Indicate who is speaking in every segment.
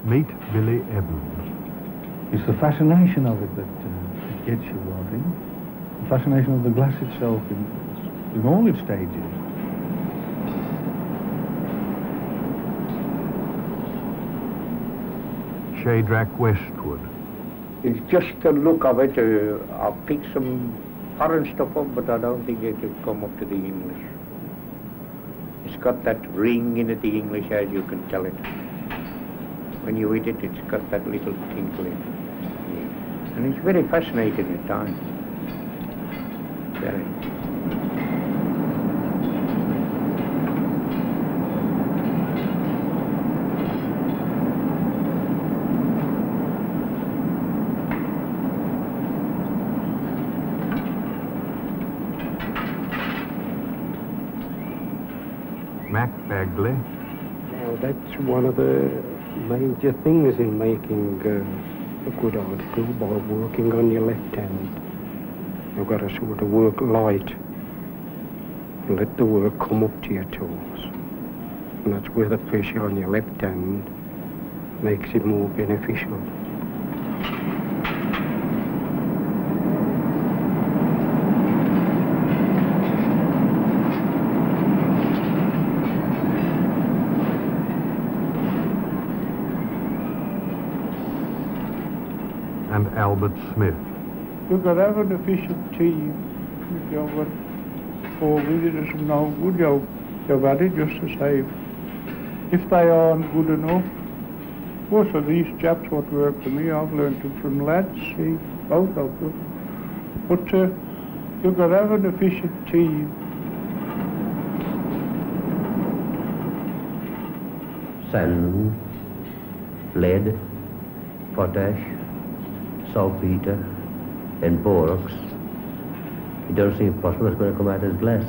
Speaker 1: Meet Billy Evans.
Speaker 2: It's the fascination of it that gets you, I think. The fascination of the glass itself in all its stages.
Speaker 1: Shadrach Westwood.
Speaker 3: It's just the look of it. I'll pick some foreign stuff up, but I don't think it will come up to the English. It's got that ring in it, the English, as you can tell it. When you hit it, it's got that little tinkle in it. Yeah. And it's very fascinating at times. Very.
Speaker 1: Mac Bagley.
Speaker 4: Well, that's one of the major things in making a good article, by working on your left hand. You've got to sort of work light and let the work come up to your toes. And that's where the pressure on your left hand makes it more beneficial.
Speaker 1: And Albert Smith.
Speaker 5: You've got to have an efficient team. If you've got 4 visitors and no good, you've had it just the same. If they aren't good enough, most of these chaps what work for me, I've learned it from lads, see, both of them. But you've got to have an efficient team.
Speaker 6: Sand, lead, potash, saltpeter and borax. It doesn't seem possible it's going to come out as glass,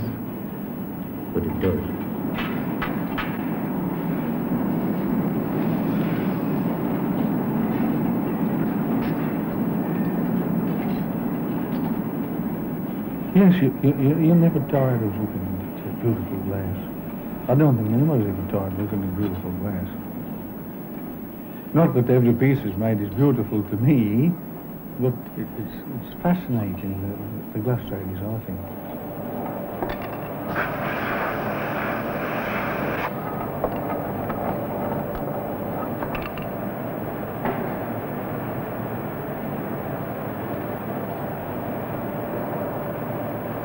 Speaker 6: but it does.
Speaker 2: Yes, you're never tired of looking at beautiful glass. I don't think anybody's ever tired of looking at beautiful glass. Not that every piece is made is beautiful to me, but it's fascinating, the glass tradies, I think.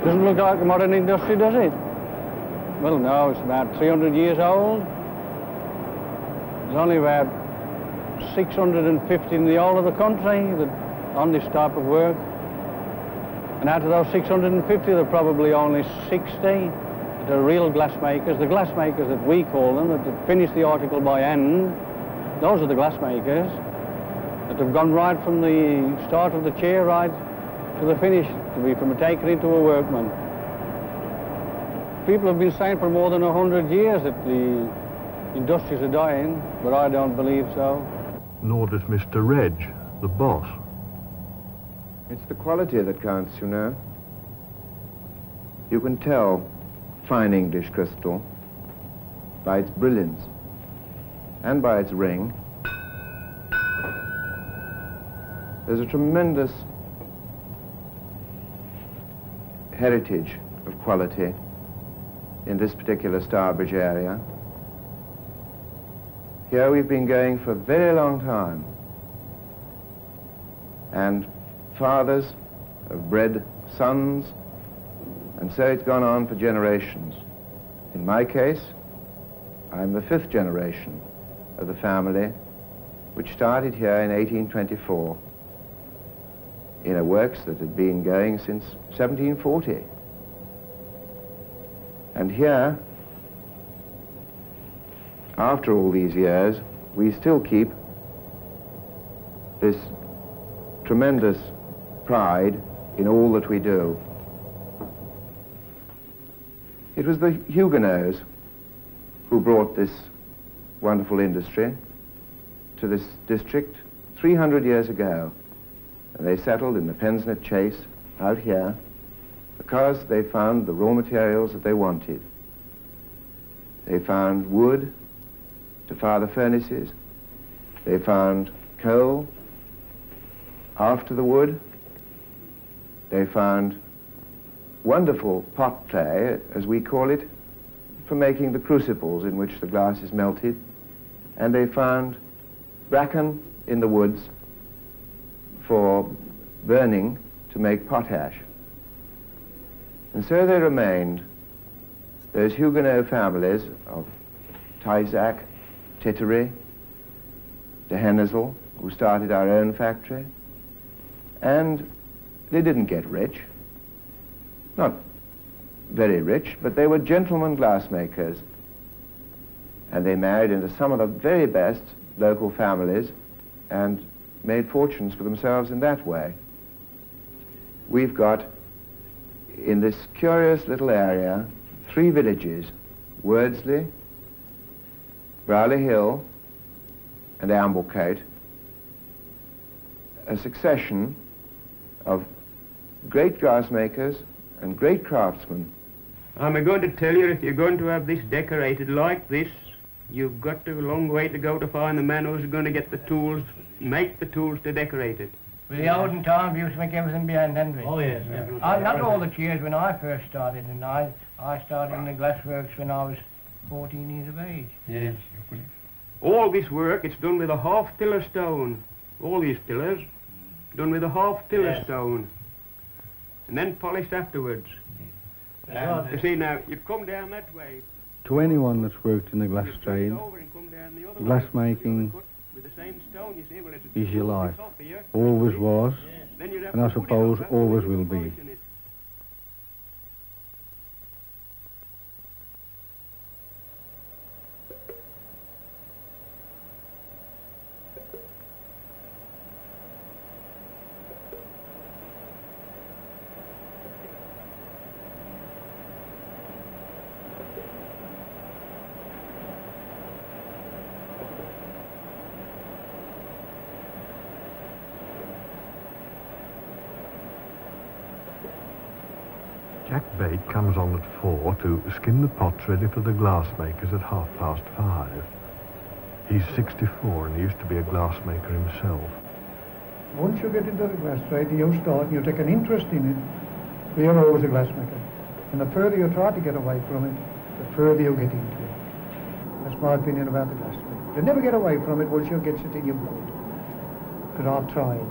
Speaker 7: Doesn't look like a modern industry, does it? Well, no, it's about 300 years old. There's only about 650 in the whole of the country that on this type of work. And out of those 650, there are probably only 60 that are real glassmakers. The glassmakers that we call them, that finish the article by hand, those are the glassmakers that have gone right from the start of the chair right to the finish, to be from a taker into a workman. People have been saying for more than 100 years that the industries are dying, but I don't believe so.
Speaker 1: Nor does Mr. Reg, the boss.
Speaker 8: It's the quality that counts, you know. You can tell fine English crystal by its brilliance and by its ring. There's a tremendous heritage of quality in this particular Stourbridge area. Here we've been going for a very long time, and fathers have bred sons, and so it's gone on for generations. In my case, I'm the 5th generation of the family, which started here in 1824 in a works that had been going since 1740. And here, after all these years, we still keep this tremendous pride in all that we do. It was the Huguenots who brought this wonderful industry to this district 300 years ago. And they settled in the Pensnet Chase out here because they found the raw materials that they wanted. They found wood to fire the furnaces. They found coal after the wood. They found wonderful pot clay, as we call it, for making the crucibles in which the glass is melted. And they found bracken in the woods for burning to make potash. And so they remained, those Huguenot families of Taizac, Tittery, de Hennezel, who started our own factory, and they didn't get rich, not very rich, but they were gentlemen glassmakers, and they married into some of the very best local families and made fortunes for themselves in that way. We've got, in this curious little area, 3 villages, Wordsley, Brierley Hill, and Amblecote, a succession of great glassmakers and great craftsmen.
Speaker 9: I'm going to tell you, if you're going to have this decorated like this, you've got a long way to go to find the man who's going to get the tools, make the tools to decorate it.
Speaker 10: With the olden times, we used to make everything behind hand.
Speaker 9: Oh, yes.
Speaker 10: Not all the cheers when I first started, and I started in the glassworks when I was 14 years of age.
Speaker 9: Yes. All this work, it's done with a half pillar stone. All these pillars, done with a half pillar stone. And then polished afterwards. You see now, you come down that way.
Speaker 2: To anyone that's worked in the glass trade, glass making is your life. Always was, and I suppose always will be.
Speaker 1: Jack Bate comes on at 4 to skim the pots ready for the glassmakers at 5:30. He's 64 and he used to be a glassmaker himself.
Speaker 5: Once you get into the glass trade, you start and you take an interest in it, you're always a glassmaker. And the further you try to get away from it, the further you get into it. That's my opinion about the glass trade. You never get away from it once you get it in your blood. Because I've tried.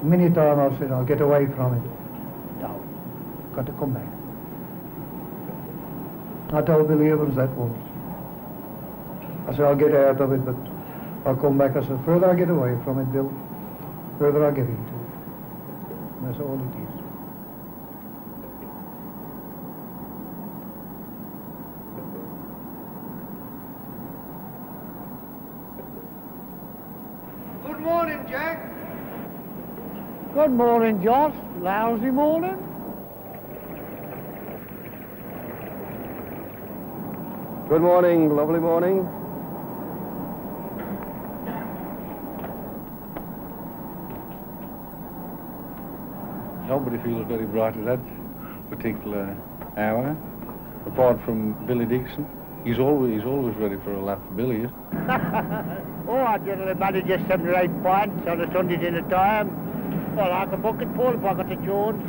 Speaker 5: Many times I've said, I'll get away from it. No. Got to come back. I told Billy Evans that once. I said, I'll get out of it, but I'll come back. I said, further I get away from it, Bill, further I get into it. And that's all it is.
Speaker 10: Good morning, Jack.
Speaker 7: Good morning, Joss. Lousy morning.
Speaker 11: Good morning, lovely morning.
Speaker 2: Nobody feels very bright at that particular hour, apart from Billy Dixon. He's always ready for a laugh, Billy is.
Speaker 10: Oh, I generally manage just 7 or 8 pints on a Sunday dinner time. Well, like a bucket full if I got the Jones.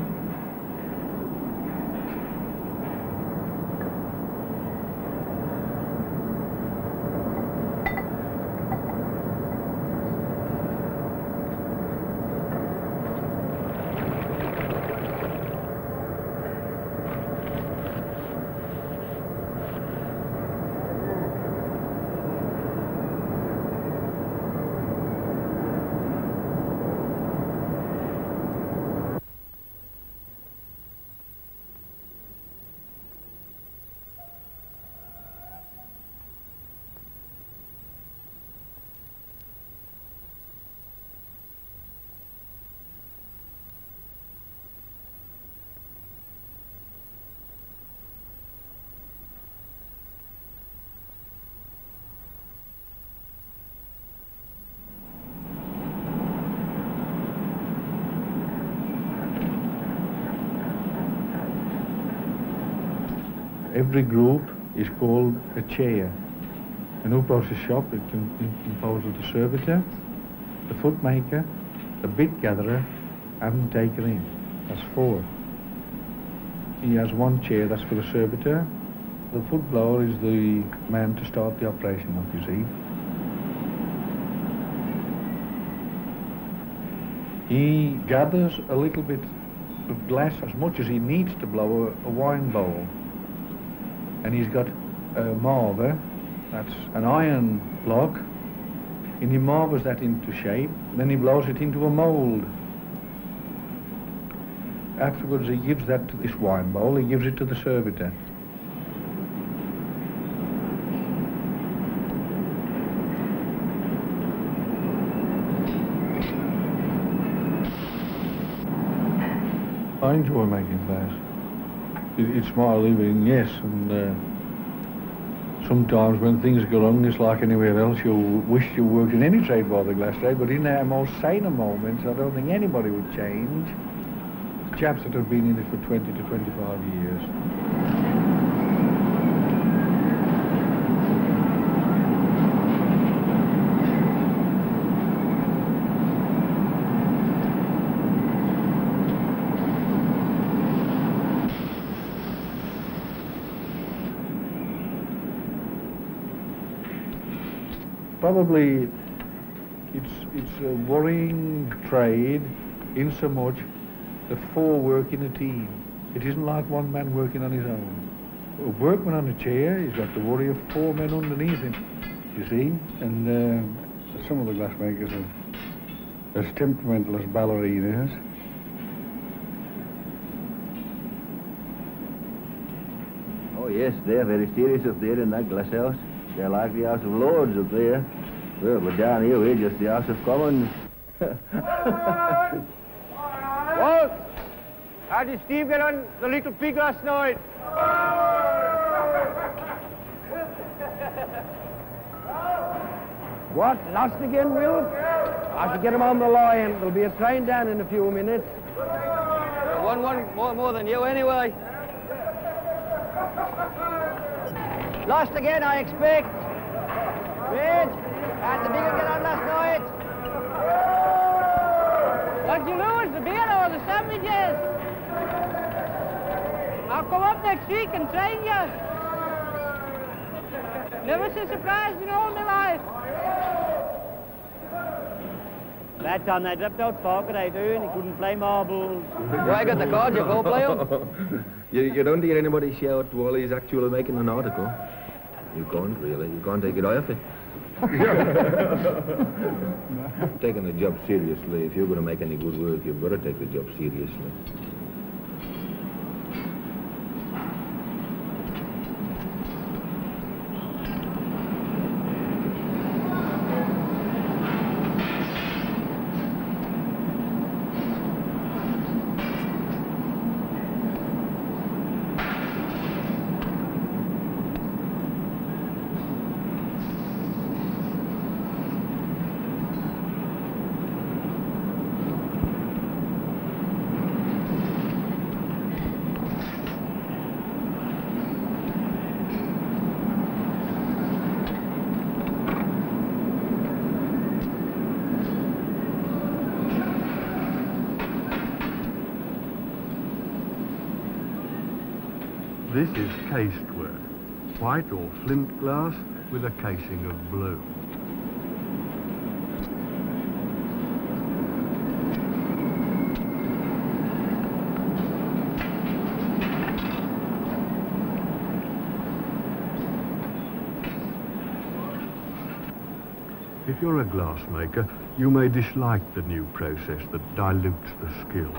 Speaker 2: Every group is called a chair. A new process shop, it composed of the servitor, the foot maker, the bit gatherer, and taker in. That's 4. He has 1 chair, that's for the servitor. The foot blower is the man to start the operation up, you see. He gathers a little bit of glass, as much as he needs to blow a wine bowl. And he's got a marver, that's an iron block, and he marvers that into shape, then he blows it into a mould. Afterwards he gives that to this wine bowl, he gives it to the servitor. I enjoy making glass. It's my living, yes, and sometimes when things go wrong, it's like anywhere else, you'll wish you worked in any trade by the glass trade, but in our most saner moments, I don't think anybody would change. Chaps that have been in it for 20 to 25 years. Probably it's a worrying trade in so much that 4 work in a team. It isn't like one man working on his own. A workman on a chair, he's got the worry of 4 men underneath him, you see. And some of the glassmakers are as temperamental as ballerinas.
Speaker 6: Oh yes, they're very serious up there in that glass house. They're like the House of Lords up there. Well, but down here we're just the House of Commons.
Speaker 10: Walt, how did Steve get on the little pig last night?
Speaker 4: What? Lost again, Will? I should get him on the line. There'll be a train down in a few minutes.
Speaker 7: One more than you anyway.
Speaker 10: Lost again, I expect. Red, and the bigger get on last night.
Speaker 12: What'd you lose, the beer or the sandwiches? I'll come up next week and train you. Never so surprised in all my life.
Speaker 10: That time they dropped out pocket, I do, and he couldn't play marbles.
Speaker 7: Well, I got the card, you go play 'em.
Speaker 11: You don't hear anybody shout while he's actually making an article. You can't really. You can't take it off it. Taking the job seriously. If you're going to make any good work, you've got to take the job seriously.
Speaker 1: This is cased work, white or flint glass with a casing of blue. If you're a glassmaker, you may dislike the new process that dilutes the skill.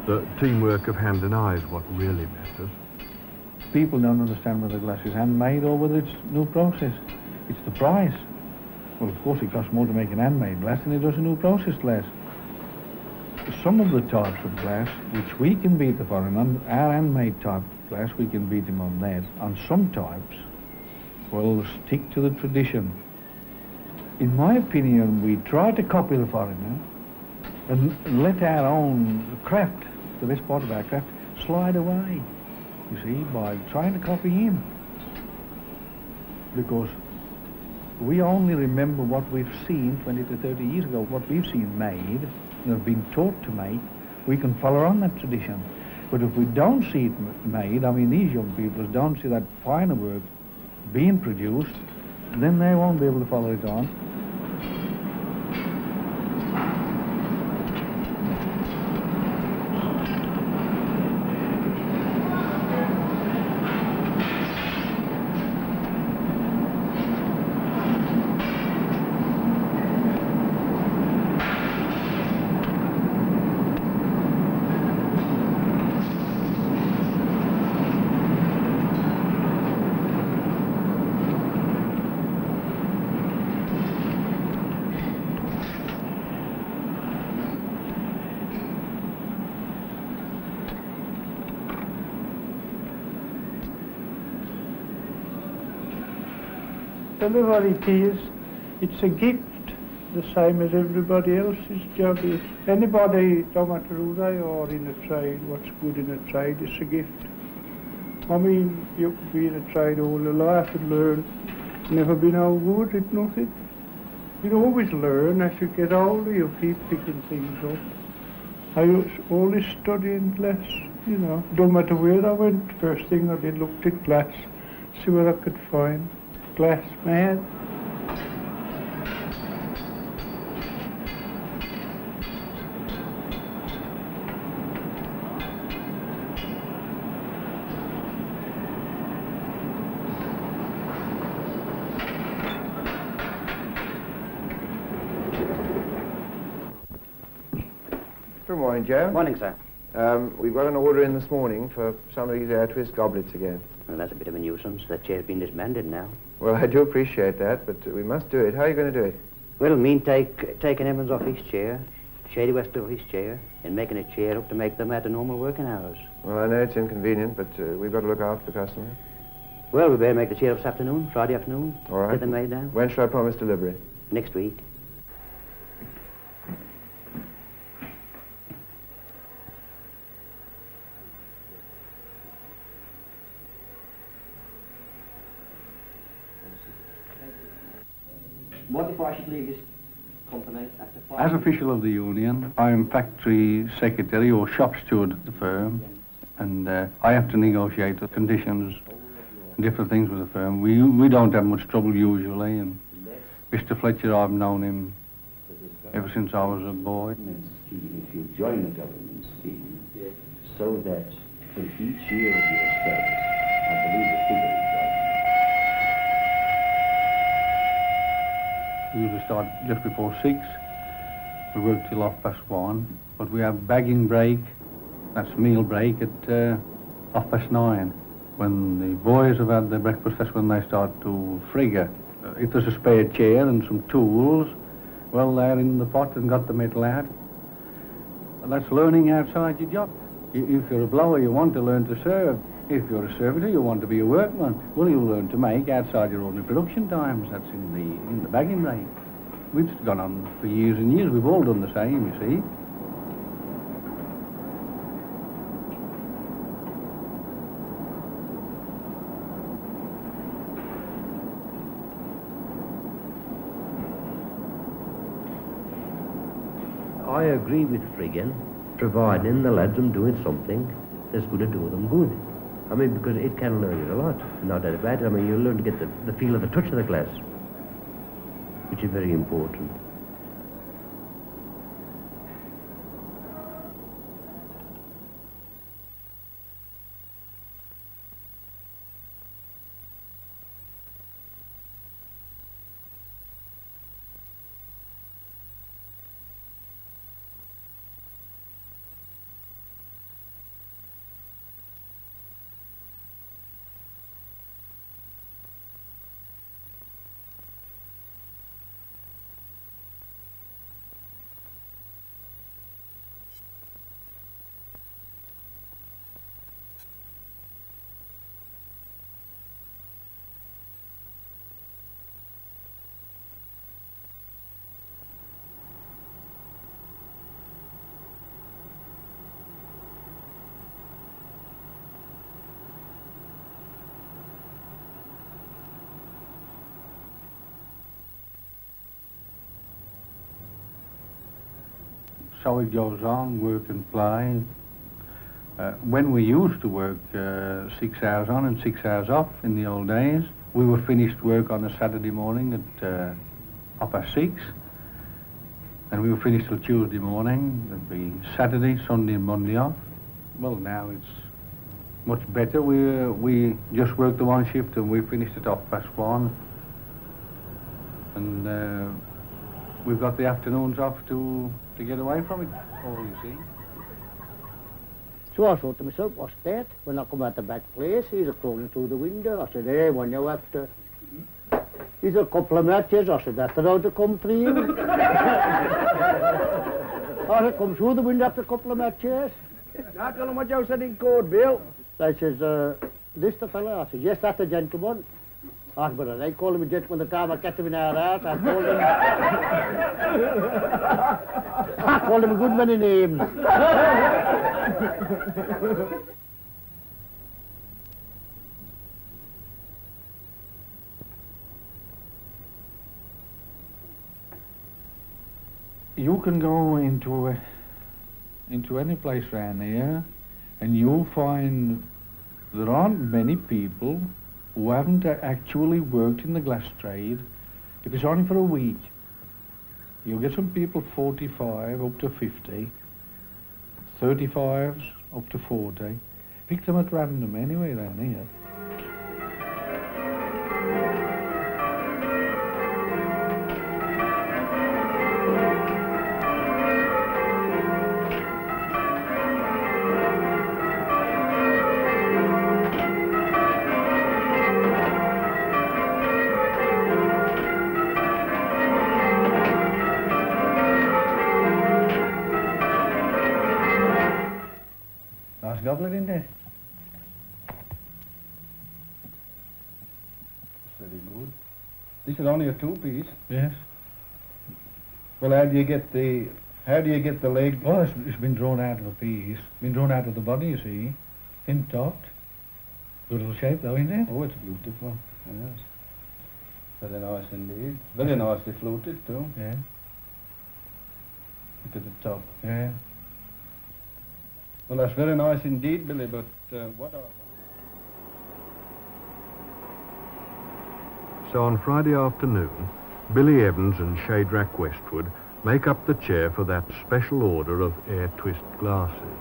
Speaker 1: The teamwork of hand and eye is what really matters.
Speaker 2: People don't understand whether glass is handmade or whether it's new process. It's the price. Well, of course, it costs more to make an handmade glass than it does a new process glass. Some of the types of glass, which we can beat the foreign, on our handmade type of glass, we can beat them on that. On some types, we'll stick to the tradition. In my opinion, we try to copy the foreigner and let our own craft, the best part of our craft, slide away. You see, by trying to copy him. Because We only remember what we've seen 20 to 30 years ago, what we've seen made, and have been taught to make. We can follow on that tradition. But if we don't see it made, I mean, these young people don't see that finer work being produced, then they won't be able to follow it on.
Speaker 5: Everybody cares. It's a gift, the same as everybody else's job is. Anybody, no matter who they are in a trade, what's good in a trade is a gift. I mean, you could be in a trade all your life and learn. Never be no good at nothing. You always learn as you get older, you keep picking things up. I was always studying glass, you know. No matter where I went, first thing I did, looked at glass, see what I could find. Glass man.
Speaker 8: Good morning, Joe.
Speaker 13: Morning, sir.
Speaker 8: We've got an order in this morning for some of these air twist goblets again.
Speaker 13: Well, that's a bit of a nuisance. That chair's been disbanded now.
Speaker 8: Well, I do appreciate that, but we must do it. How are you going to do it?
Speaker 13: Well, mean taking Evans off his chair, Shady West off his chair, and making a chair up to make them at the normal working hours.
Speaker 8: Well, I know it's inconvenient, but we've got to look after the customer.
Speaker 13: Well, we better make the chair up this afternoon, Friday afternoon.
Speaker 8: All right.
Speaker 13: Get them made down.
Speaker 8: When shall I promise delivery?
Speaker 13: Next week. What if I should leave this company after 5
Speaker 2: As official of the union, I am factory secretary or shop steward at the firm, and I have to negotiate the conditions and different things with the firm. We don't have much trouble usually, and Mr. Fletcher, I've known him ever since I was a boy.
Speaker 14: Scheme, if you join the government scheme, so that for each year of your service, I believe the figure is right.
Speaker 2: We usually start just before 6. We work till 1:30, but we have bagging break, that's meal break, at 9:30. When the boys have had their breakfast, that's when they start to frigger. If there's a spare chair and some tools, well, they're in the pot and got the metal out. And that's learning outside your job. If you're a blower, you want to learn to serve. If you're a servitor, you want to be a workman. Well, you'll learn to make outside your ordinary production times. That's in the bagging break. We've gone on for years and years. We've all done the same, you see.
Speaker 6: I agree with Friggin, providing the lads are doing something that's going to do them good. I mean, because it can learn you a lot, no doubt about it. I mean, you learn to get the feel of the touch of the glass, which is very important.
Speaker 2: so it goes on, work and play. When we used to work 6 hours on and 6 hours off in the old days, we were finished work on a Saturday morning at 6:30, and we were finished till Tuesday morning. There'd be Saturday, Sunday and Monday off. Well, now it's much better. We just work the one shift and we finished at 1:30. And we've got the afternoons off to get away from it all, you see.
Speaker 10: So I thought to myself, what's that? When I come out the back place, he's a crawling through the window. I said, hey, when you after? He's a couple of matches. I said, that's how to come through. I said, come through the window after a couple of matches.
Speaker 15: I tell him what you said in court, Bill.
Speaker 10: I says, this the fella? I said, yes, that's a gentleman. I said, but I call him a gentleman the time I catch him in our house. I called him a good many names.
Speaker 2: You can go into any place around here and you'll find there aren't many people who haven't actually worked in the glass trade. If it's only for a week, you'll get some people 45 up to 50, 35s up to 40. Pick them at random anyway around here. Goblet in there.
Speaker 5: Very good. This is only a two-piece.
Speaker 2: Yes.
Speaker 5: Well, how do you get the leg?
Speaker 2: Oh, it's been drawn out of a piece. Been drawn out of the body, you see. In topped. Beautiful shape though, isn't it?
Speaker 5: Oh, it's beautiful. Yes. Very nice indeed. Very nicely fluted too.
Speaker 2: Yeah.
Speaker 5: Look at the top.
Speaker 2: Yeah.
Speaker 5: Well, that's very nice indeed, Billy, but what are...
Speaker 1: So on Friday afternoon, Billy Evans and Shadrach Westwood make up the chair for that special order of air twist glasses.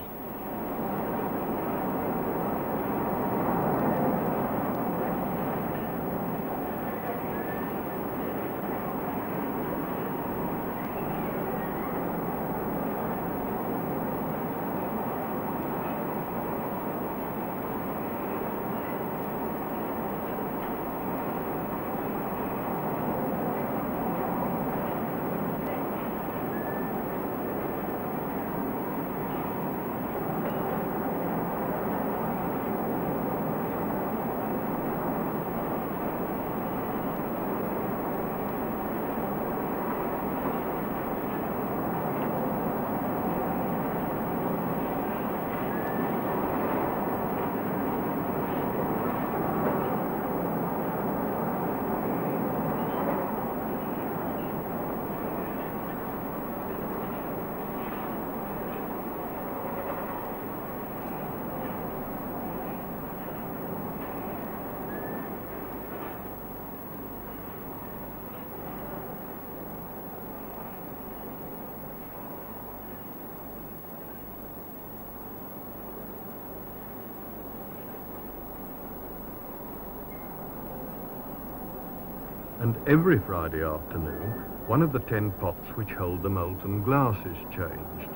Speaker 1: And every Friday afternoon, one of the 10 pots which hold the molten glass is changed.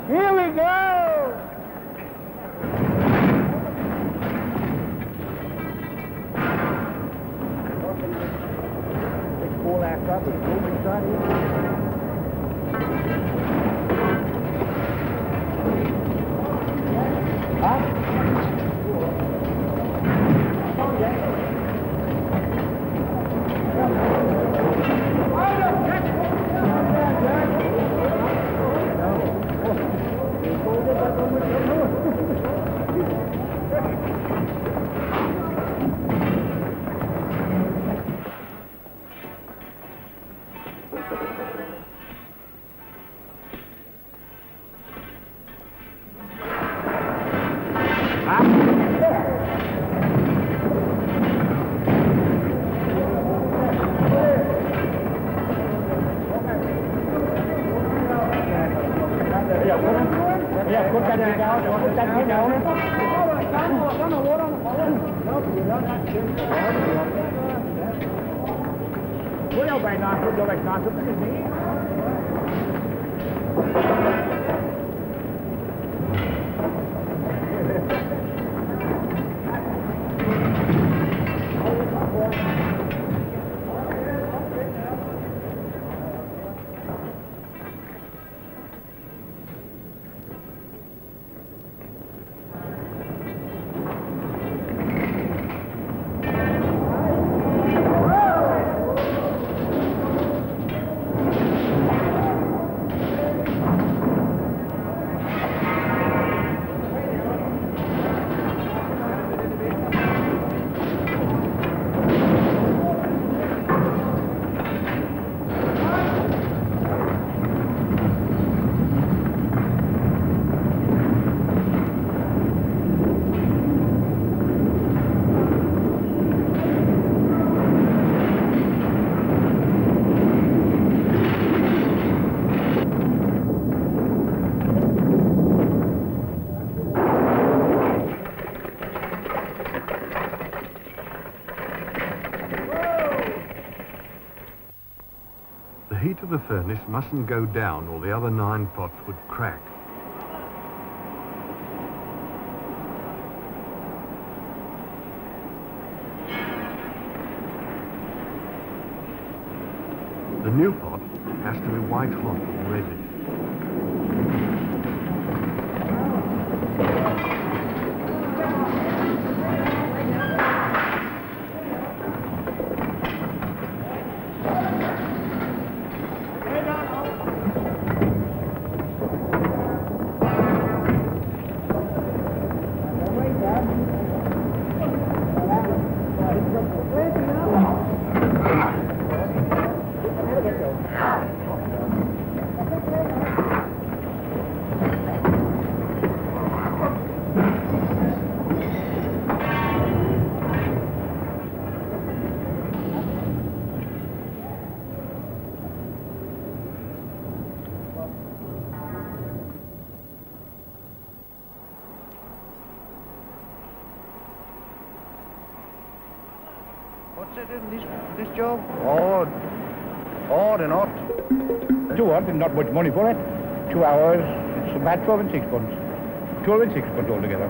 Speaker 10: Here we go! Let's pull our cup and go inside here.
Speaker 1: The heat of the furnace mustn't go down or the other 9 pots would crack. The new pot has to be white hot already.
Speaker 15: What's it in this job? Hard and hot. Too hot and not much money for it. 2 hours, it's about 12 and 6 pence. 12 and 6 pence altogether.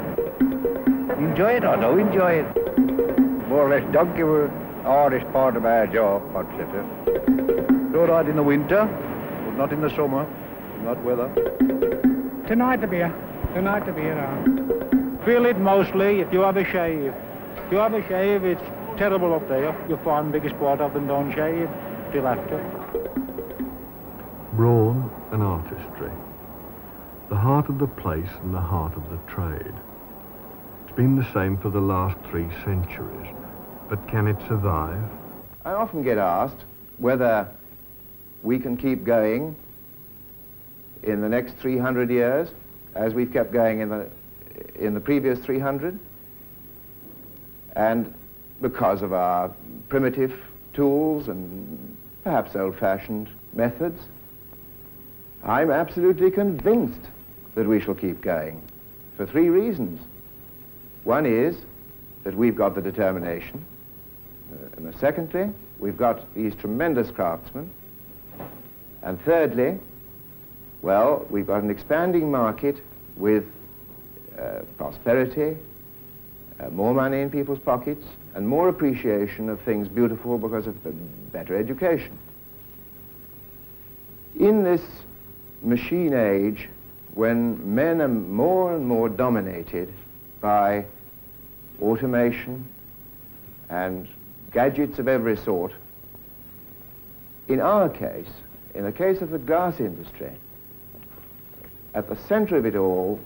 Speaker 15: Enjoy it, I know, enjoy it. More or less don't give the hardest part of our job, pot setter. It's all right in the winter, but not in the summer, not weather.
Speaker 5: Tonight to beer. Tonight to beer. Feel it mostly if you have a shave. If you have a shave, it's terrible up there. You'll find the biggest part of them don't shave till after.
Speaker 1: Brawn and artistry. The heart of the place and the heart of the trade. It's been the same for the last 3 centuries, but can it survive?
Speaker 8: I often get asked whether we can keep going in the next 300 years as we've kept going in the previous 300, and because of our primitive tools and perhaps old-fashioned methods. I'm absolutely convinced that we shall keep going for 3 reasons. One is that we've got the determination, and secondly, we've got these tremendous craftsmen, and thirdly, well, we've got an expanding market with prosperity, more money in people's pockets, and more appreciation of things beautiful because of better education. In this machine age, when men are more and more dominated by automation and gadgets of every sort, in our case, in the case of the glass industry, at the center of it all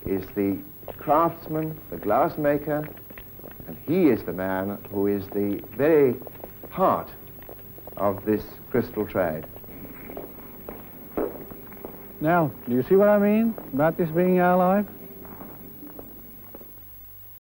Speaker 8: is the craftsman, the glassmaker, and he is the man who is the very heart of this crystal trade.
Speaker 7: Now, do you see what I mean about this being our life?